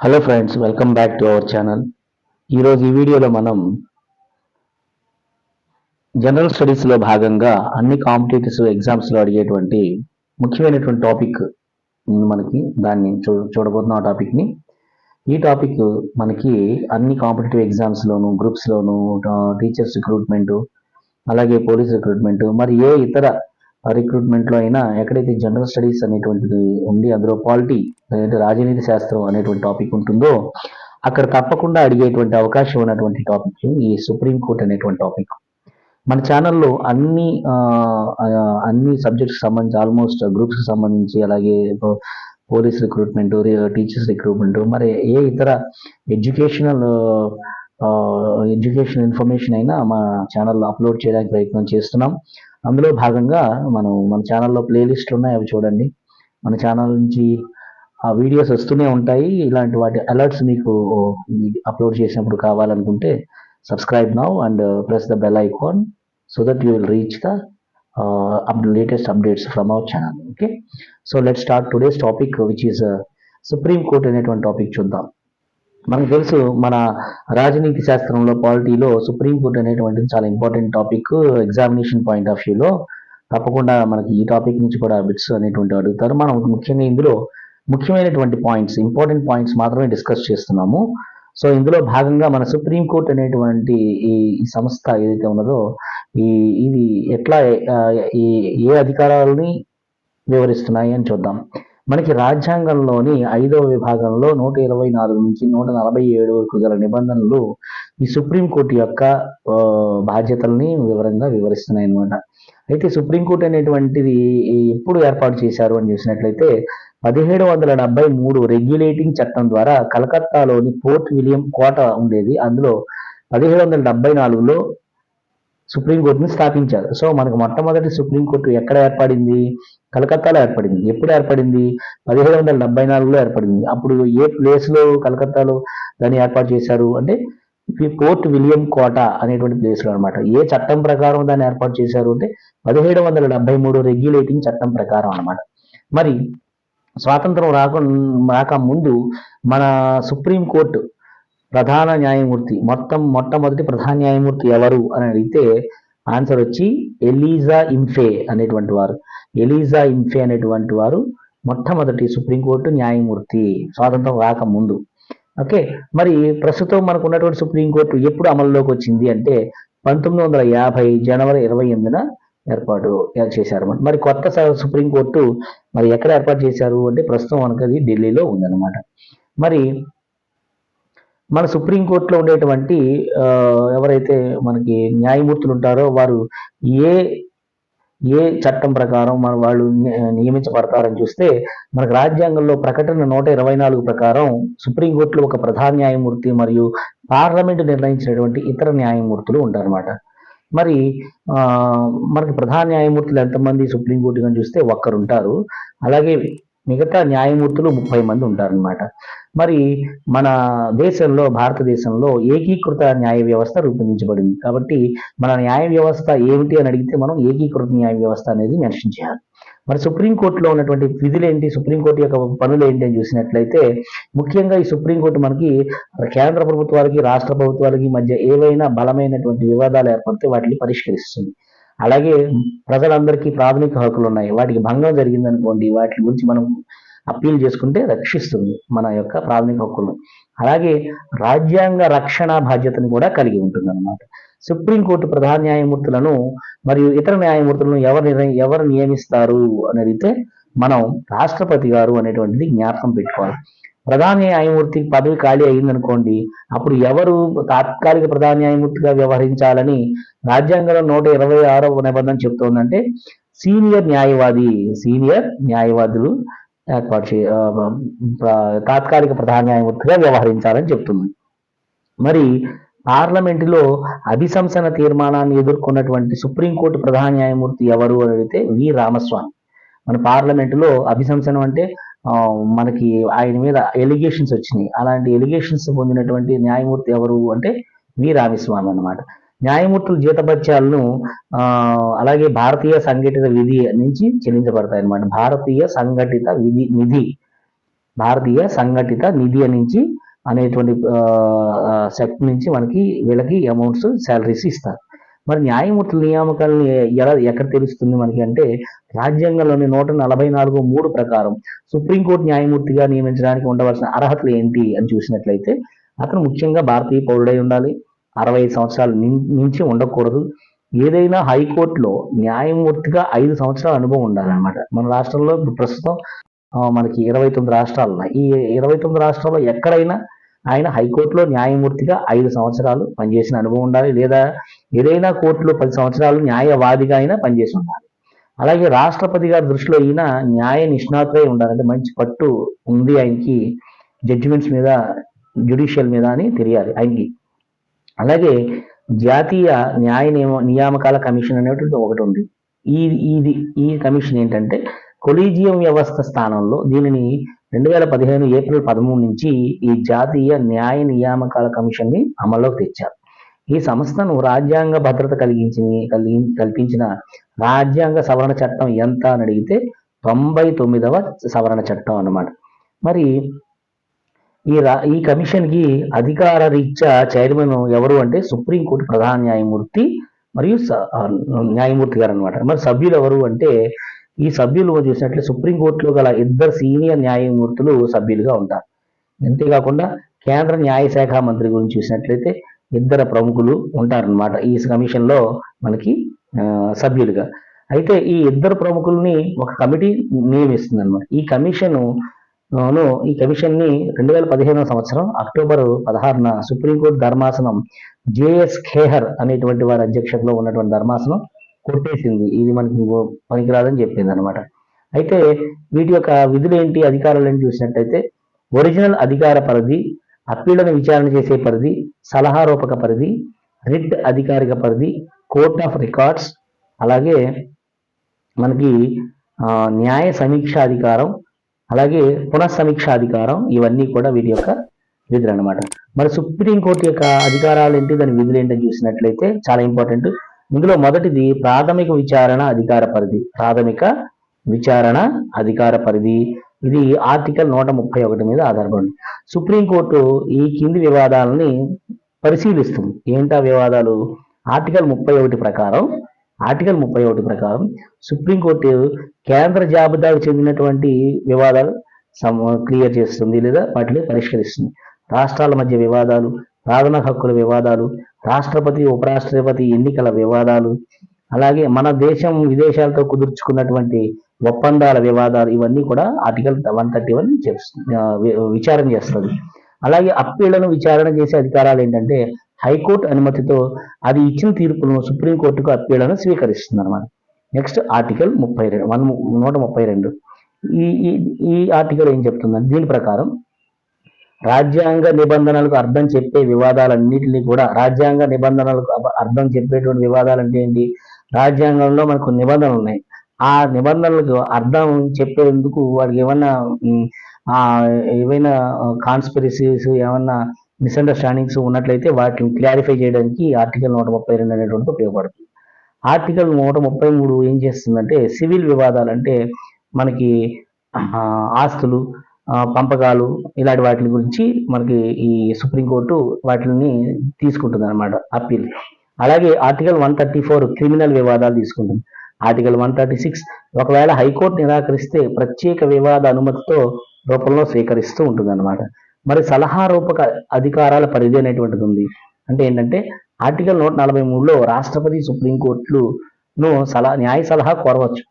Hello friends, welcome back to our channel. ఈరోజు ఈ వీడియోలో మనం జనరల్ స్టడీస్లో భాగంగా అన్ని కాంపిటేటివ్ ఎగ్జామ్స్లో అడిగేటువంటి ముఖ్యమైనటువంటి టాపిక్ మనకి దాన్ని చూడబోతున్నాం. ఆ టాపిక్ని ఈ టాపిక్ మనకి అన్ని కాంపిటేటివ్ ఎగ్జామ్స్లోను, గ్రూప్స్లోను, టీచర్స్ రిక్రూట్మెంటు, అలాగే పోలీస్ రిక్రూట్మెంటు, మరి ఏ ఇతర రిక్రూట్మెంట్లో అయినా ఎక్కడైతే జనరల్ స్టడీస్ అనేటువంటిది ఉండి అందులో పాలిటీ అంటే రాజనీతి శాస్త్రం అనేటువంటి టాపిక్ ఉంటుందో అక్కడ తప్పకుండా అడిగేటువంటి అవకాశం ఉన్నటువంటి టాపిక్ ఈ సుప్రీంకోర్టు అనేటువంటి టాపిక్. మన ఛానల్లో అన్ని సబ్జెక్ట్స్ సంబంధించి ఆల్మోస్ట్ గ్రూప్స్కి సంబంధించి, అలాగే పోలీస్ రిక్రూట్మెంట్, టీచర్స్ రిక్రూట్మెంట్, మరి ఏ ఇతర ఎడ్యుకేషన్ ఇన్ఫర్మేషన్ అయినా మా ఛానల్లో అప్లోడ్ చేయడానికి ప్రయత్నం చేస్తున్నాం. అందులో భాగంగా మన ఛానల్లో ప్లేలిస్ట్లు ఉన్నాయి, అవి చూడండి. మన ఛానల్ నుంచి ఆ వీడియోస్ వస్తూనే ఉంటాయి. ఇలాంటి వాటి అలర్ట్స్ మీకు అప్లోడ్ చేసినప్పుడు కావాలనుకుంటే subscribe now and press the bell icon so that you will reach the latest updates from our channel. Okay, so let start today's topic which is supreme court అనేటువంటి topic చూద్దాం. మనకు తెలుసు, మన రాజనీతి శాస్త్రంలో పాలిటీలో సుప్రీంకోర్టు అనేటువంటిది చాలా important topic. Examination point of వ్యూలో తప్పకుండా మనకి ఈ టాపిక్ నుంచి కూడా బిట్స్ అనేటువంటి అడుగుతారు. మనం ముఖ్యంగా ఇందులో ముఖ్యమైనటువంటి పాయింట్స్, ఇంపార్టెంట్ పాయింట్స్ మాత్రమే డిస్కస్ చేస్తున్నాము. సో ఇందులో భాగంగా మన సుప్రీంకోర్టు అనేటువంటి ఈ సంస్థ ఏదైతే ఉన్నదో ఇది ఎట్లా ఏ అధికారాలని వివరిస్తున్నాయి అని చూద్దాం. మనకి రాజ్యాంగంలోని 5వ విభాగంలో 124 నుంచి 147 వరకు గల నిబంధనలు ఈ సుప్రీంకోర్టు యొక్క బాధ్యతల్ని వివరంగా వివరిస్తున్నాయి అన్నమాట. అయితే సుప్రీంకోర్టు అనేటువంటిది ఎప్పుడు ఏర్పాటు చేశారు అని చూసినట్లయితే 1773 రెగ్యులేటింగ్ చట్టం ద్వారా కలకత్తాలోని ఫోర్ట్ విలియం కోట ఉండేది. అందులో 1774లో సుప్రీంకోర్టుని స్థాపించారు. సో మనకు మొట్టమొదటి సుప్రీంకోర్టు ఎక్కడ ఏర్పడింది? కలకత్తాలో ఏర్పడింది. ఎప్పుడు ఏర్పడింది? 1774లో ఏర్పడింది. అప్పుడు ఏ ప్లేస్లో కలకత్తాలో దాన్ని ఏర్పాటు చేశారు అంటే ఫోర్ట్ విలియం కోట అనేటువంటి ప్లేస్లో అనమాట. ఏ చట్టం ప్రకారం దాన్ని ఏర్పాటు చేశారు అంటే 1773 రెగ్యులేటింగ్ చట్టం ప్రకారం అనమాట. మరి స్వాతంత్రం రాక ముందు మన సుప్రీంకోర్టు ప్రధాన న్యాయమూర్తి, మొట్టమొదటి ప్రధాన న్యాయమూర్తి ఎవరు అని అడిగితే ఆన్సర్ వచ్చి ఎలీజా ఇంఫే అనేటువంటి వారు. ఎలీజా ఇంఫే అనేటువంటి వారు మొట్టమొదటి సుప్రీంకోర్టు న్యాయమూర్తి స్వాతంత్రం రాకముందు. ఓకే, మరి ప్రస్తుతం మనకు ఉన్నటువంటి సుప్రీంకోర్టు ఎప్పుడు అమల్లోకి వచ్చింది అంటే 1950 జనవరి 28న ఏర్పాటు చేశారు. మరి కొత్త సుప్రీంకోర్టు మరి ఎక్కడ ఏర్పాటు చేశారు అంటే ప్రస్తుతం మనకు అది ఢిల్లీలో ఉందన్నమాట. మరి మన సుప్రీంకోర్టులో ఉండేటువంటి ఎవరైతే మనకి న్యాయమూర్తులు ఉంటారో వారు ఏ చట్టం ప్రకారం వాళ్ళు నియమించబడతారని చూస్తే మనకు రాజ్యాంగంలో ప్రకటన 124 ప్రకారం సుప్రీంకోర్టులో ఒక ప్రధాన న్యాయమూర్తి మరియు పార్లమెంటు నిర్ణయించినటువంటి ఇతర న్యాయమూర్తులు ఉంటారన్నమాట. మరి మనకి ప్రధాన న్యాయమూర్తులు ఎంతమంది సుప్రీంకోర్టు కానీ చూస్తే ఒక్కరు ఉంటారు. అలాగే మిగతా న్యాయమూర్తులు 30 మంది ఉంటారన్నమాట. మరి మన దేశంలో, భారతదేశంలో ఏకీకృత న్యాయ వ్యవస్థ రూపొందించబడింది. కాబట్టి మన న్యాయ వ్యవస్థ ఏమిటి అని అడిగితే మనం ఏకీకృత న్యాయ వ్యవస్థ అనేది మెన్షన్ చేయాలి. మరి సుప్రీంకోర్టులో ఉన్నటువంటి విధులు ఏంటి, సుప్రీంకోర్టు యొక్క పనులు ఏంటి అని చూసినట్లయితే ముఖ్యంగా ఈ సుప్రీంకోర్టు మనకి కేంద్ర ప్రభుత్వాలకి, రాష్ట్ర ప్రభుత్వాలకి మధ్య ఏవైనా బలమైనటువంటి వివాదాలు ఏర్పడితే వాటిని పరిష్కరిస్తుంది. అలాగే ప్రజలందరికీ ప్రాథమిక హక్కులు ఉన్నాయి, వాటికి భంగం జరిగిందనుకోండి వాటి గురించి మనం అప్పీల్ చేసుకుంటే రక్షిస్తుంది మన యొక్క ప్రాథమిక హక్కులను. అలాగే రాజ్యాంగ రక్షణ బాధ్యతను కూడా కలిగి ఉంటుంది అన్నమాట. సుప్రీంకోర్టు ప్రధాన న్యాయమూర్తులను మరియు ఇతర న్యాయమూర్తులను ఎవరు నియమిస్తారు అని అడిగితే మనం రాష్ట్రపతి గారు అనేటువంటిది జ్ఞాపకం పెట్టుకోవాలి. ప్రధాన న్యాయమూర్తి పదవి ఖాళీ అయిందనుకోండి, అప్పుడు ఎవరు తాత్కాలిక ప్రధాన న్యాయమూర్తిగా వ్యవహరించాలని రాజ్యాంగంలో 126వ నిబంధన చెప్తోందంటే సీనియర్ న్యాయవాదులు ఏర్పాటు తాత్కాలిక ప్రధాన న్యాయమూర్తిగా వ్యవహరించాలని చెప్తుంది. మరి పార్లమెంటులో అభిశంసన తీర్మానాన్ని ఎదుర్కొన్నటువంటి సుప్రీంకోర్టు ప్రధాన న్యాయమూర్తి ఎవరు అని అడిగితే వి రామస్వామి. మన పార్లమెంటులో అభిశంసనం అంటే మనకి ఆయన మీద ఎలిగేషన్స్ వచ్చినాయి. అలాంటి ఎలిగేషన్స్ పొందినటువంటి న్యాయమూర్తి ఎవరు అంటే వి రామస్వామి అన్నమాట. న్యాయమూర్తుల జీతభత్యాలను అలాగే భారతీయ సంఘటిత విధి నుంచి చెల్లించబడతాయి అన్నమాట. భారతీయ సంఘటిత నిధి భారతీయ సంఘటిత నిధి నుంచి అనేటువంటి సెక్ట్ నుంచి మనకి వీళ్ళకి అమౌంట్స్ శాలరీస్ ఇస్తారు. మరి న్యాయమూర్తుల నియామకాలని ఎక్కడ తెలుస్తుంది మనకి అంటే రాజ్యాంగంలోని 144(3) ప్రకారం సుప్రీంకోర్టు న్యాయమూర్తిగా నియమించడానికి ఉండవలసిన అర్హతలు ఏంటి అని చూసినట్లయితే అతను ముఖ్యంగా భారతీయ పౌరుడై ఉండాలి, 65 సంవత్సరాల నుంచి ఉండకూడదు, ఏదైనా హైకోర్టులో న్యాయమూర్తిగా 5 సంవత్సరాల అనుభవం ఉండాలన్నమాట. మన రాష్ట్రంలో ప్రస్తుతం మనకి 29 రాష్ట్రాలు ఉన్నాయి. ఈ 29 రాష్ట్రాల్లో ఎక్కడైనా ఆయన హైకోర్టులో న్యాయమూర్తిగా 5 సంవత్సరాలు పనిచేసిన అనుభవం ఉండాలి, లేదా ఏదైనా కోర్టులో 10 సంవత్సరాలు న్యాయవాదిగా అయినా పనిచేసి ఉండాలి. అలాగే రాష్ట్రపతి గారి దృష్టిలో ఈయన న్యాయ నిష్ణాతులై ఉండాలంటే మంచి పట్టు ఉంది ఆయనకి జడ్జిమెంట్స్ మీద, జ్యుడిషియల్ మీద అని తెలియాలి ఆయనకి. అలాగే జాతీయ న్యాయ నియామకాల కమిషన్ అనేటువంటి ఒకటి ఉంది. ఈ కమిషన్ ఏంటంటే కొలీజియం వ్యవస్థ స్థానంలో దీనిని 2015 ఏప్రిల్ 13 నుంచి ఈ జాతీయ న్యాయ నియామకాల కమిషన్ ని అమల్లోకి తెచ్చారు. ఈ సంస్థను రాజ్యాంగ భద్రత కల్పించిన రాజ్యాంగ సవరణ చట్టం ఎంత అని అడిగితే 99వ సవరణ చట్టం అన్నమాట. మరి ఈ కమిషన్ కి అధికార రీత్యా చైర్మన్ ఎవరు అంటే సుప్రీంకోర్టు ప్రధాన న్యాయమూర్తి మరియు న్యాయమూర్తి గారు అనమాట. మరి సభ్యులు ఎవరు అంటే ఈ సభ్యులు చూసినట్లయితే సుప్రీంకోర్టులో గల 2 సీనియర్ న్యాయమూర్తులు సభ్యులుగా ఉంటారు. అంతేకాకుండా కేంద్ర న్యాయశాఖ మంత్రి గురించి చూసినట్లయితే 2 ప్రముఖులు ఉంటారనమాట ఈ కమిషన్ లో మనకి సభ్యులుగా. అయితే ఈ 2 ప్రముఖుల్ని ఒక కమిటీ నియమిస్తుంది అనమాట. ఈ కమిషన్ ని 2015 సంవత్సరం అక్టోబర్ 16న సుప్రీంకోర్టు ధర్మాసనం జేఎస్ ఖేహర్ అనేటువంటి వారి అధ్యక్షతలో ఉన్నటువంటి ధర్మాసనం కొట్టేసింది, ఇది మనకి పనికిరాదని చెప్పింది అనమాట. అయితే వీటి యొక్క విధులు ఏంటి, అధికారాలు ఏంటి చూసినట్టయితే ఒరిజినల్ అధికార పరిధి, అప్పీళ్లను విచారణ చేసే పరిధి, సలహా రూపక పరిధి, రిట్ అధికారిక పరిధి, కోర్ట్ ఆఫ్ రికార్డ్స్, అలాగే మనకి న్యాయ సమీక్ష అధికారం, అలాగే పునఃసమీక్ష అధికారం, ఇవన్నీ కూడా వీటి యొక్క విధులు అనమాట. మరి సుప్రీంకోర్టు యొక్క అధికారాలు ఏంటి, దాని విధులు ఏంటని చూసినట్లయితే చాలా ఇంపార్టెంట్. ఇందులో మొదటిది ప్రాథమిక విచారణ అధికార పరిధి. ప్రాథమిక విచారణ అధికార పరిధి ఇది ఆర్టికల్ 131 మీద ఆధారపడి సుప్రీంకోర్టు ఈ కింది వివాదాలని పరిశీలిస్తుంది. ఏంటా వివాదాలు? ఆర్టికల్ 31 ప్రకారం సుప్రీంకోర్టు కేంద్ర జాబితాకు చెందినటువంటి వివాదాలు క్లియర్ చేస్తుంది లేదా వాటిని పరిష్కరిస్తుంది. రాష్ట్రాల మధ్య వివాదాలు, ప్రాథమిక హక్కుల వివాదాలు, రాష్ట్రపతి ఉపరాష్ట్రపతి ఎన్నికల వివాదాలు, అలాగే మన దేశం విదేశాలతో కుదుర్చుకున్నటువంటి ఒప్పందాల వివాదాలు, ఇవన్నీ కూడా ఆర్టికల్ 131 విచారణ చేస్తుంది. అలాగే అప్పీళ్లను విచారణ చేసే అధికారాలు ఏంటంటే హైకోర్టు అనుమతితో అది ఇచ్చిన తీర్పులను సుప్రీంకోర్టుకు అప్పీళ్లను స్వీకరిస్తుంది అనమాట. Next article 132. ఈ ఆర్టికల్ ఏం చెప్తుందంటే దీని ప్రకారం రాజ్యాంగ నిబంధనలకు అర్థం చెప్పే వివాదాలన్నింటినీ కూడా, రాజ్యాంగ నిబంధనలకు అర్థం చెప్పేటువంటి వివాదాలు అంటే ఏంటి, రాజ్యాంగంలో మనకు నిబంధనలు ఉన్నాయి, ఆ నిబంధనలకు అర్థం చెప్పేందుకు వాడికి ఏవైనా కాన్స్పిరసీస్, ఏమన్నా మిస్అండర్స్టాండింగ్స్ ఉన్నట్లయితే వాటిని క్లారిఫై చేయడానికి ఆర్టికల్ 132 అనేటువంటి ఉపయోగపడుతుంది. ఆర్టికల్ 133 ఏం చేస్తుందంటే సివిల్ వివాదాలు అంటే మనకి ఆస్తులు, పంపకాలు, ఇలాంటి వాటి గురించి మనకి ఈ సుప్రీంకోర్టు వాటిని తీసుకుంటుంది అనమాట అప్పీల్. అలాగే ఆర్టికల్ 134 క్రిమినల్ వివాదాలు తీసుకుంటుంది. ఆర్టికల్ 136 ఒకవేళ హైకోర్టు నిరాకరిస్తే ప్రత్యేక వివాద అనుమతితో రూపంలో స్వీకరిస్తూ ఉంటుంది అనమాట. మరి సలహా రూపక అధికారాల పరిధి అనేటువంటిది ఉంది. అంటే ఏంటంటే ఆర్టికల్ 143లో రాష్ట్రపతి సుప్రీంకోర్టును న్యాయ సలహా కోరవచ్చు.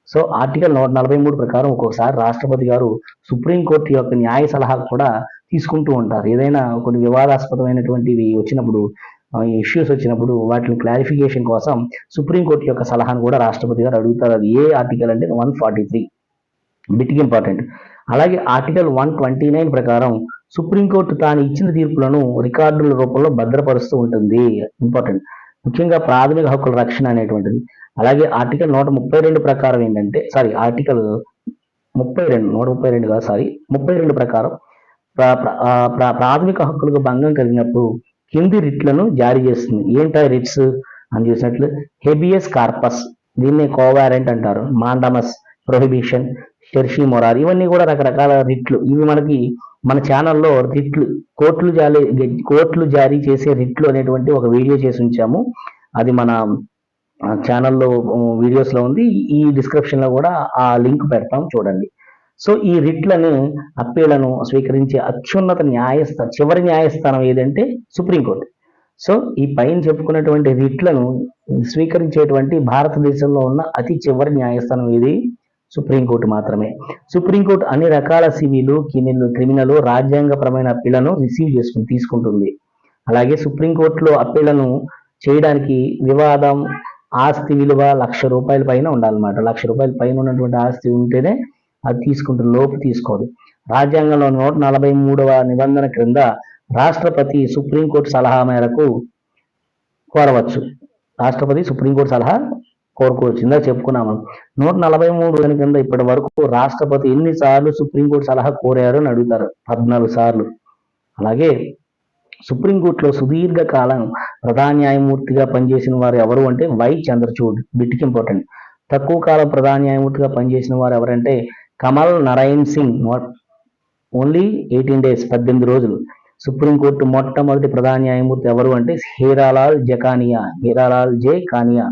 సో ఆర్టికల్ 143 ప్రకారం ఒక్కొక్కసారి రాష్ట్రపతి గారు సుప్రీంకోర్టు యొక్క న్యాయ సలహా కూడా తీసుకుంటూ ఉంటారు. ఏదైనా కొన్ని వివాదాస్పదమైనటువంటివి వచ్చినప్పుడు, ఇష్యూస్ వచ్చినప్పుడు వాటిని క్లారిఫికేషన్ కోసం సుప్రీంకోర్టు యొక్క సలహాను కూడా రాష్ట్రపతి గారు అడుగుతారు. అది ఏ ఆర్టికల్ అంటే 143, బిట్గా ఇంపార్టెంట్. అలాగే ఆర్టికల్ 129 ప్రకారం సుప్రీంకోర్టు తాను ఇచ్చిన తీర్పులను రికార్డుల రూపంలో భద్రపరుస్తూ ఉంటుంది. ఇంపార్టెంట్, ముఖ్యంగా ప్రాథమిక హక్కుల రక్షణ అనేటువంటిది. అలాగే ఆర్టికల్ 132 ప్రకారం ఏంటంటే ఆర్టికల్ 32 ప్రకారం ప్రాథమిక హక్కులకు భంగం కలిగినప్పుడు కింది రిట్లను జారీ చేస్తుంది. ఏంటా రిట్స్ అని చూసినట్లు హెబియస్ కార్పస్, దీన్నే కోవారెంట్ అంటారు, మాండమస్ ప్రొహిబిషన్, టెర్షి మొరార్, ఇవన్నీ కూడా రకరకాల రిట్లు. ఇవి మనకి మన ఛానల్లో రిట్లు, కోర్టులు జారీ చేసే రిట్లు అనేటువంటి ఒక వీడియో చేసి ఉంచాము. అది మన ఛానల్లో వీడియోస్లో ఉంది. ఈ డిస్క్రిప్షన్లో కూడా ఆ లింక్ పెడతాం, చూడండి. సో ఈ రిట్లను, అప్పీళ్లను స్వీకరించే అత్యున్నత చివరి న్యాయస్థానం ఏదంటే సుప్రీంకోర్టు. సో ఈ పైన చెప్పుకున్నటువంటి రిట్లను స్వీకరించేటువంటి భారతదేశంలో ఉన్న అతి చివరి న్యాయస్థానం ఏది? సుప్రీంకోర్టు మాత్రమే. సుప్రీంకోర్టు అన్ని రకాల సివిల్, క్రిమినల్, రాజ్యాంగపరమైన అప్పీళ్లను తీసుకుంటుంది. అలాగే సుప్రీంకోర్టులో అప్పీళ్లను చేయడానికి వివాదం, ఆస్తి విలువ ₹1,00,000 పైన ఉండాలన్నమాట. ₹1,00,000 పైన ఉన్నటువంటి ఆస్తి ఉంటేనే అది తీసుకుంటుంది, లోపు తీసుకోదు. రాజ్యాంగంలో 143వ నిబంధన క్రింద రాష్ట్రపతి సుప్రీంకోర్టు సలహా మేరకు కోరవచ్చు. రాష్ట్రపతి సుప్రీంకోర్టు సలహా కోరుకోవచ్చు. ఇందాక చెప్పుకున్నాము 143 కింద ఇప్పటి వరకు రాష్ట్రపతి ఎన్నిసార్లు సుప్రీంకోర్టు సలహా కోరారు అని అడుగుతారు. 14 సార్లు. అలాగే సుప్రీంకోర్టులో సుదీర్ఘకాలం ప్రధాన న్యాయమూర్తిగా పనిచేసిన వారు ఎవరు అంటే వై చంద్రచూడ్. బిట్కి ఇంపార్టెంట్. తక్కువ కాలం ప్రధాన న్యాయమూర్తిగా పనిచేసిన వారు ఎవరంటే కమల్ నారాయణ్ సింగ్. ఓన్లీ 18 days, 18 రోజులు. సుప్రీంకోర్టు మొట్టమొదటి ప్రధాన న్యాయమూర్తి ఎవరు అంటే హీరాలాల్ జే కానియా.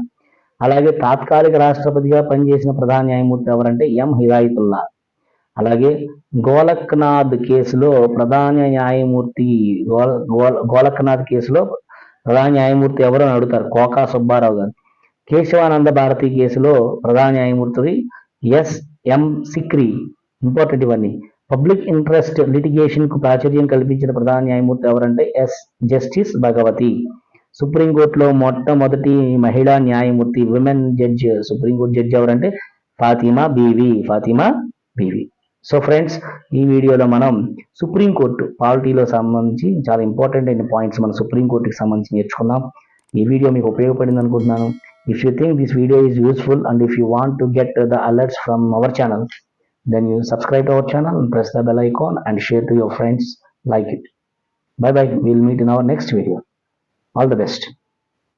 అలాగే తాత్కాలిక రాష్ట్రపతిగా పనిచేసిన ప్రధాన న్యాయమూర్తి ఎవరంటే ఎం హిదాయతుల్లా. అలాగే గోలక్నాథ్ కేసులో ప్రధాన న్యాయమూర్తి గోలక్నాథ్ కేసులో ప్రధాన న్యాయమూర్తి ఎవరు అని అడుగుతారు, కోకా సుబ్బారావు గారు. కేశవానంద భారతి కేసులో ప్రధాన న్యాయమూర్తి ఎం సిక్రీ. ఇంపార్టెంట్ ఇవన్నీ. పబ్లిక్ ఇంట్రెస్ట్ లిటిగేషన్ కు ప్రాచుర్యం కల్పించిన ప్రధాన న్యాయమూర్తి ఎవరంటే జస్టిస్ భగవతి. సుప్రీంకోర్టులో మొట్టమొదటి మహిళా న్యాయమూర్తి, విమెన్ జడ్జ్, సుప్రీంకోర్టు జడ్జి ఎవరంటే ఫాతిమా బీవి. సో ఫ్రెండ్స్, ఈ వీడియోలో మనం సుప్రీంకోర్టు పాలిటీలో సంబంధించి చాలా ఇంపార్టెంట్ అయిన పాయింట్స్ మన సుప్రీంకోర్టుకి సంబంధించి నేర్చుకున్నాం. ఈ వీడియో మీకు ఉపయోగపడింది అనుకుంటున్నాను. If you think this video is useful and if you want to get the alerts from our channel, then you subscribe to our channel and press the bell icon and share to your friends, like it. Bye bye, we'll meet in our next video. All the best.